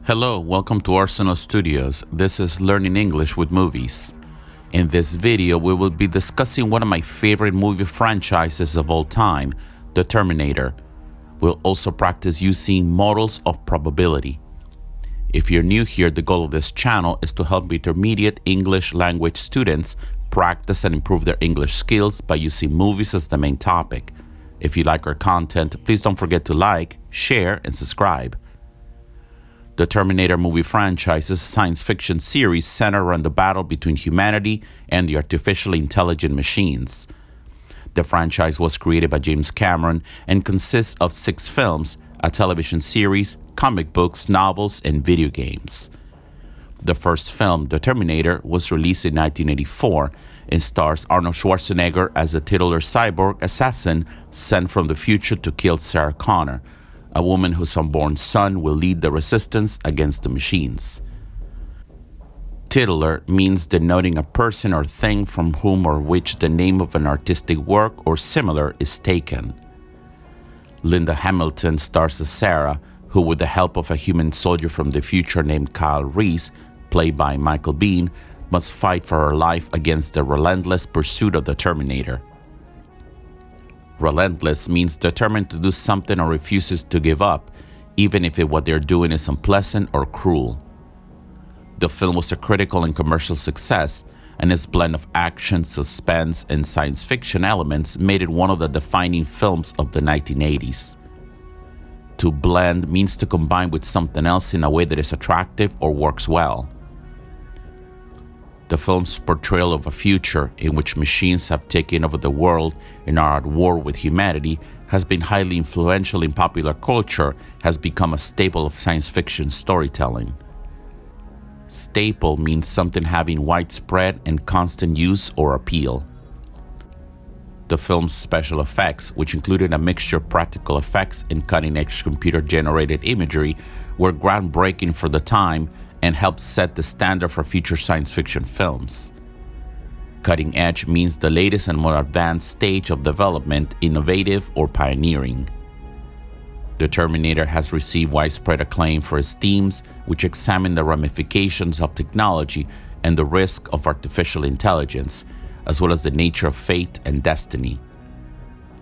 Hello, welcome to Arsenal Studios. This is Learning English with Movies. In this video, we will be discussing one of my favorite movie franchises of all time, The Terminator. We'll also practice using models of probability. If you're new here, the goal of this channel is to help intermediate English language students practice and improve their English skills by using movies as the main topic. If you like our content, please don't forget to like, share, and subscribe. The Terminator movie franchise is a science fiction series centered around the battle between humanity and the artificially intelligent machines. The franchise was created by James Cameron and consists of 6 films, a television series, comic books, novels, and video games. The first film, The Terminator, was released in 1984 and stars Arnold Schwarzenegger as a titular cyborg assassin sent from the future to kill Sarah Connor, a woman whose unborn son will lead the resistance against the machines. Titular means denoting a person or thing from whom or which the name of an artistic work or similar is taken. Linda Hamilton stars as Sarah, who with the help of a human soldier from the future named Kyle Reese, played by Michael Biehn, must fight for her life against the relentless pursuit of the Terminator. Relentless means determined to do something or refuses to give up, even if what they're doing is unpleasant or cruel. The film was a critical and commercial success, and its blend of action, suspense, and science fiction elements made it one of the defining films of the 1980s. To blend means to combine with something else in a way that is attractive or works well. The film's portrayal of a future in which machines have taken over the world and are at war with humanity has been highly influential in popular culture, has become a staple of science fiction storytelling. Staple means something having widespread and constant use or appeal. The film's special effects, which included a mixture of practical effects and cutting-edge computer-generated imagery, were groundbreaking for the time and helped set the standard for future science fiction films. Cutting edge means the latest and more advanced stage of development, innovative or pioneering. The Terminator has received widespread acclaim for its themes, which examine the ramifications of technology and the risk of artificial intelligence, as well as the nature of fate and destiny.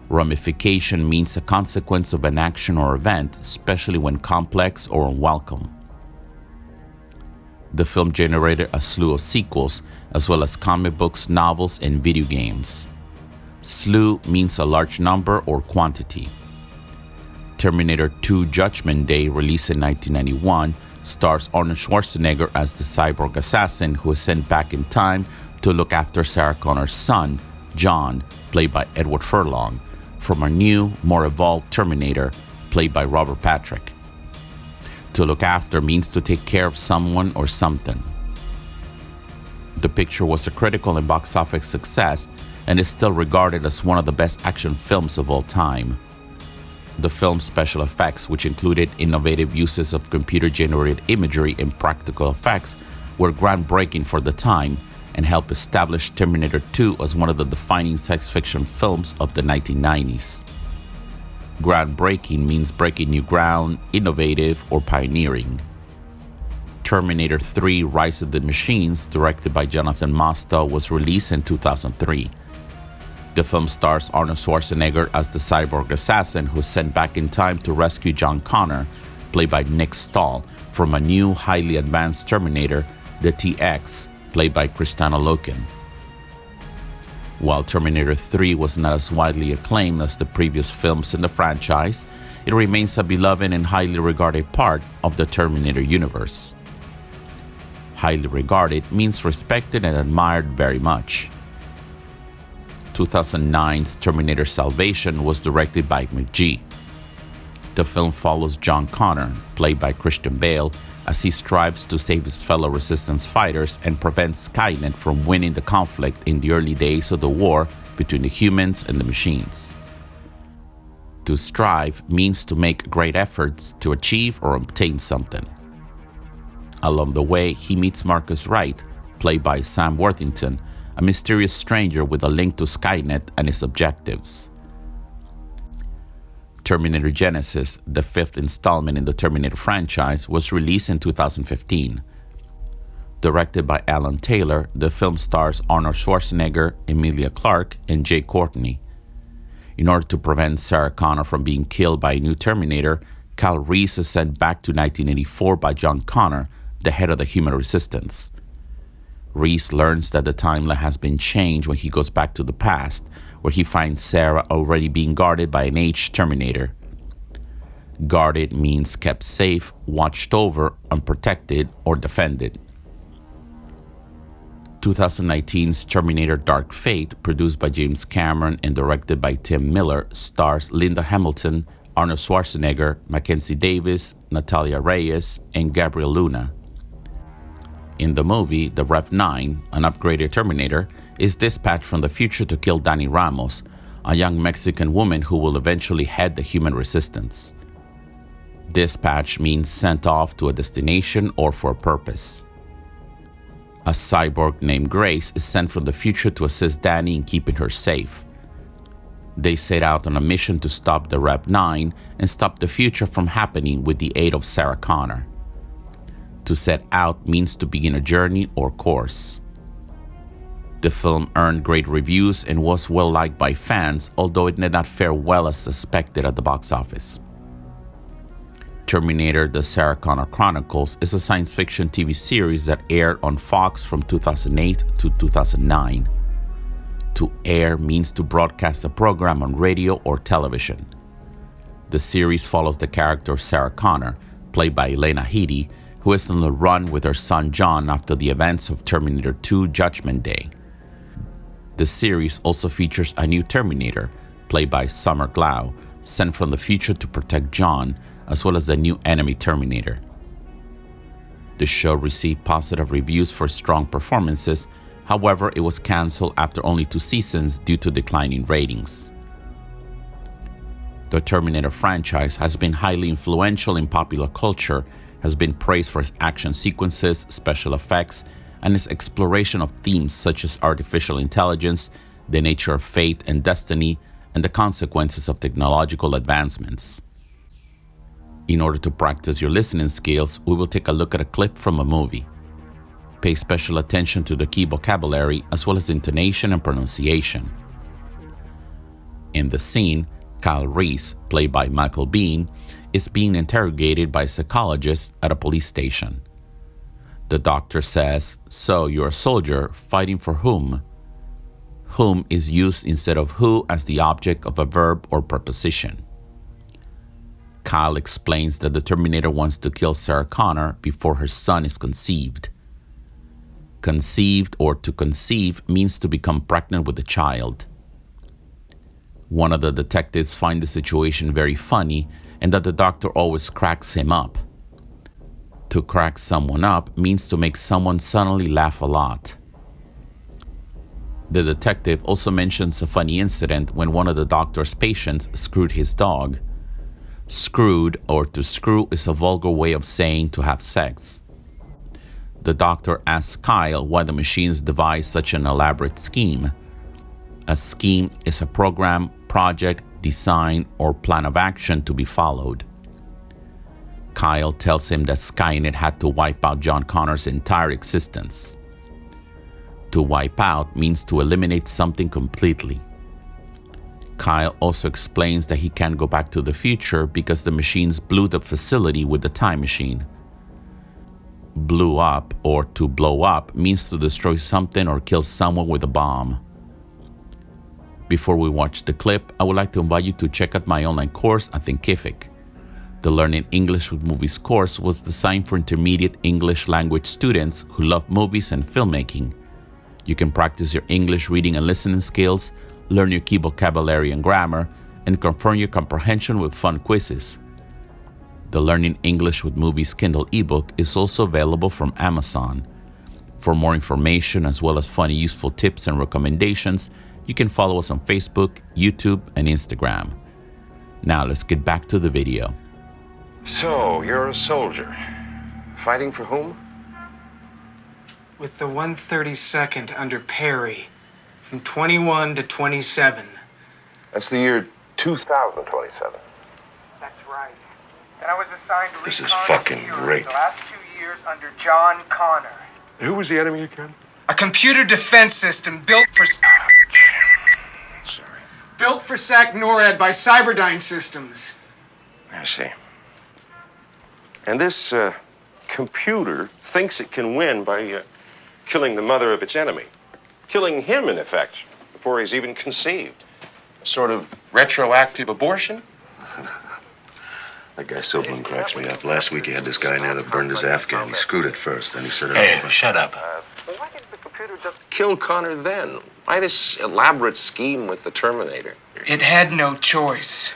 Ramification means a consequence of an action or event, especially when complex or unwelcome. The film generated a slew of sequels, as well as comic books, novels, and video games. SLEW means a large number or quantity. Terminator 2 Judgment Day, released in 1991, stars Arnold Schwarzenegger as the cyborg assassin who is sent back in time to look after Sarah Connor's son, John, played by Edward Furlong, from a new, more evolved Terminator, played by Robert Patrick. To look after means to take care of someone or something. The picture was a critical and box office success and is still regarded as one of the best action films of all time. The film's special effects, which included innovative uses of computer-generated imagery and practical effects, were groundbreaking for the time and helped establish Terminator 2 as one of the defining science fiction films of the 1990s. Groundbreaking means breaking new ground, innovative, or pioneering. Terminator 3 Rise of the Machines, directed by Jonathan Mostow, was released in 2003. The film stars Arnold Schwarzenegger as the cyborg assassin who is sent back in time to rescue John Connor, played by Nick Stahl, from a new, highly advanced Terminator, the TX, played by Kristanna Loken. While Terminator 3 was not as widely acclaimed as the previous films in the franchise, it remains a beloved and highly regarded part of the Terminator universe. Highly regarded means respected and admired very much. 2009's Terminator Salvation was directed by McGee. The film follows John Connor, played by Christian Bale, as he strives to save his fellow resistance fighters and prevent Skynet from winning the conflict in the early days of the war between the humans and the machines. To strive means to make great efforts to achieve or obtain something. Along the way, he meets Marcus Wright, played by Sam Worthington, a mysterious stranger with a link to Skynet and its objectives. Terminator Genesis, the fifth installment in the Terminator franchise, was released in 2015. Directed by Alan Taylor, the film stars Arnold Schwarzenegger, Emilia Clarke, and Jay Courtney. In order to prevent Sarah Connor from being killed by a new Terminator, Kyle Reese is sent back to 1984 by John Connor, the head of the Human Resistance. Reese learns that the timeline has been changed when he goes back to the past, where he finds Sarah already being guarded by an aged Terminator. Guarded means kept safe, watched over, unprotected, or defended. 2019's Terminator Dark Fate, produced by James Cameron and directed by Tim Miller, stars Linda Hamilton, Arnold Schwarzenegger, Mackenzie Davis, Natalia Reyes, and Gabriel Luna. In the movie, the Rev-9, an upgraded Terminator, is dispatched from the future to kill Dani Ramos, a young Mexican woman who will eventually head the Human Resistance. Dispatch means sent off to a destination or for a purpose. A cyborg named Grace is sent from the future to assist Dani in keeping her safe. They set out on a mission to stop the Rev-9 and stop the future from happening with the aid of Sarah Connor. To set out means to begin a journey or course. The film earned great reviews and was well liked by fans, although it did not fare well as expected at the box office. Terminator: The Sarah Connor Chronicles is a science fiction TV series that aired on Fox from 2008 to 2009. To air means to broadcast a program on radio or television. The series follows the character of Sarah Connor, played by Lena Headey, who is on the run with her son John after the events of Terminator 2 Judgment Day. The series also features a new Terminator, played by Summer Glau, sent from the future to protect John, as well as the new enemy Terminator. The show received positive reviews for strong performances. However, it was canceled after only 2 seasons due to declining ratings. The Terminator franchise has been highly influential in popular culture, has been praised for its action sequences, special effects, and its exploration of themes such as artificial intelligence, the nature of fate and destiny, and the consequences of technological advancements. In order to practice your listening skills, we will take a look at a clip from a movie. Pay special attention to the key vocabulary as well as intonation and pronunciation. In the scene, Kyle Reese, played by Michael Biehn, is being interrogated by a psychologist at a police station. The doctor says, "So you're a soldier, fighting for whom?" Whom is used instead of who as the object of a verb or preposition. Kyle explains that the Terminator wants to kill Sarah Connor before her son is conceived. Conceived or to conceive means to become pregnant with a child. One of the detectives finds the situation very funny and that the doctor always cracks him up. To crack someone up means to make someone suddenly laugh a lot. The detective also mentions a funny incident when one of the doctor's patients screwed his dog. Screwed or to screw is a vulgar way of saying to have sex. The doctor asks Kyle why the machines devised such an elaborate scheme. A scheme is a program, project, design, or plan of action to be followed. Kyle tells him that Skynet had to wipe out John Connor's entire existence. To wipe out means to eliminate something completely. Kyle also explains that he can't go back to the future because the machines blew the facility with the time machine. Blew up or to blow up means to destroy something or kill someone with a bomb. Before we watch the clip, I would like to invite you to check out my online course at Thinkific. The Learning English with Movies course was designed for intermediate English language students who love movies and filmmaking. You can practice your English reading and listening skills, learn your key vocabulary and grammar, and confirm your comprehension with fun quizzes. The Learning English with Movies Kindle ebook is also available from Amazon. For more information as well as funny useful tips and recommendations, you can follow us on Facebook, YouTube, and Instagram. Now let's get back to the video. So, you're a soldier. Fighting for whom? With the 132nd under Perry, from 21 to 27. That's the year 2027. That's right. And I was assigned to This is recon fucking security great. the last 2 years under John Connor. Who was the enemy again? A computer defense system built for SAC NORAD by Cyberdyne Systems. I see. And this computer thinks it can win by killing the mother of its enemy. Killing him, in effect, before he's even conceived. A sort of retroactive abortion? That guy Silverman cracks me up. Last week he had this guy in there that burned his Afghan. He screwed it first, then he said it Hey, over. shut up. Why didn't the computer just kill Connor then? Why this elaborate scheme with the Terminator? It had no choice.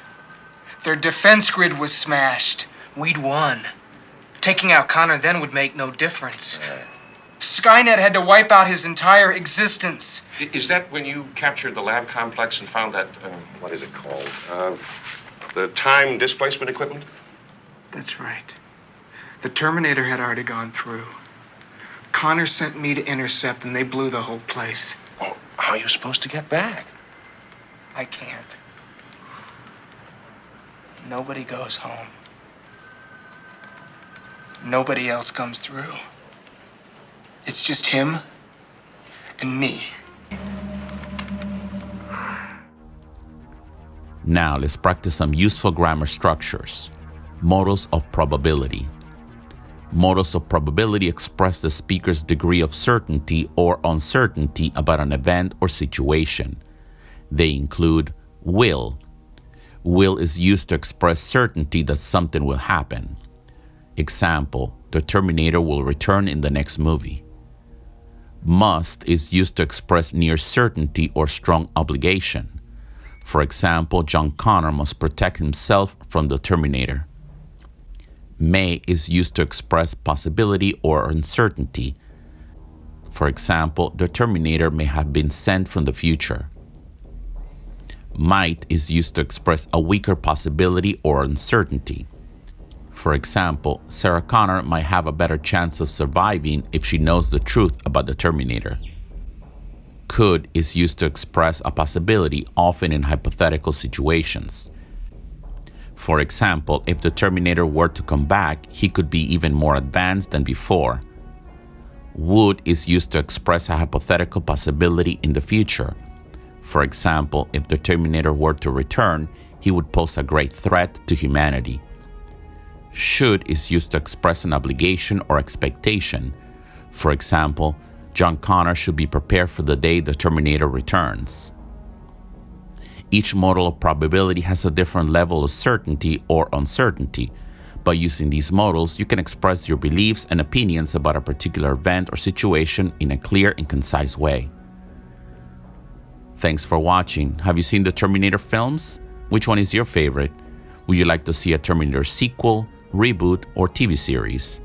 Their defense grid was smashed. We'd won. Taking out Connor then would make no difference. Skynet had to wipe out his entire existence. Is that when you captured the lab complex and found that, what is it called? The time displacement equipment? That's right. The Terminator had already gone through. Connor sent me to intercept, and they blew the whole place. Well, how are you supposed to get back? I can't. Nobody goes home. Nobody else comes through. It's just him and me. Now let's practice some useful grammar structures. Modals of probability. Modals of probability express the speaker's degree of certainty or uncertainty about an event or situation. They include will. Will is used to express certainty that something will happen. Example, the Terminator will return in the next movie. Must is used to express near certainty or strong obligation. For example, John Connor must protect himself from the Terminator. May is used to express possibility or uncertainty. For example, the Terminator may have been sent from the future. Might is used to express a weaker possibility or uncertainty. For example, Sarah Connor might have a better chance of surviving if she knows the truth about the Terminator. Could is used to express a possibility, often in hypothetical situations. For example, if the Terminator were to come back, he could be even more advanced than before. Would is used to express a hypothetical possibility in the future. For example, if the Terminator were to return, he would pose a great threat to humanity. Should is used to express an obligation or expectation. For example, John Connor should be prepared for the day the Terminator returns. Each model of probability has a different level of certainty or uncertainty. By using these models, you can express your beliefs and opinions about a particular event or situation in a clear and concise way. Thanks for watching. Have you seen the Terminator films? Which one is your favorite? Would you like to see a Terminator sequel, reboot, or TV series?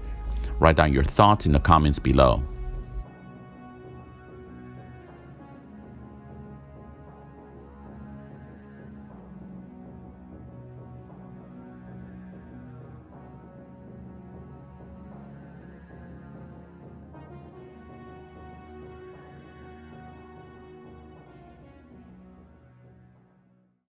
Write down your thoughts in the comments below.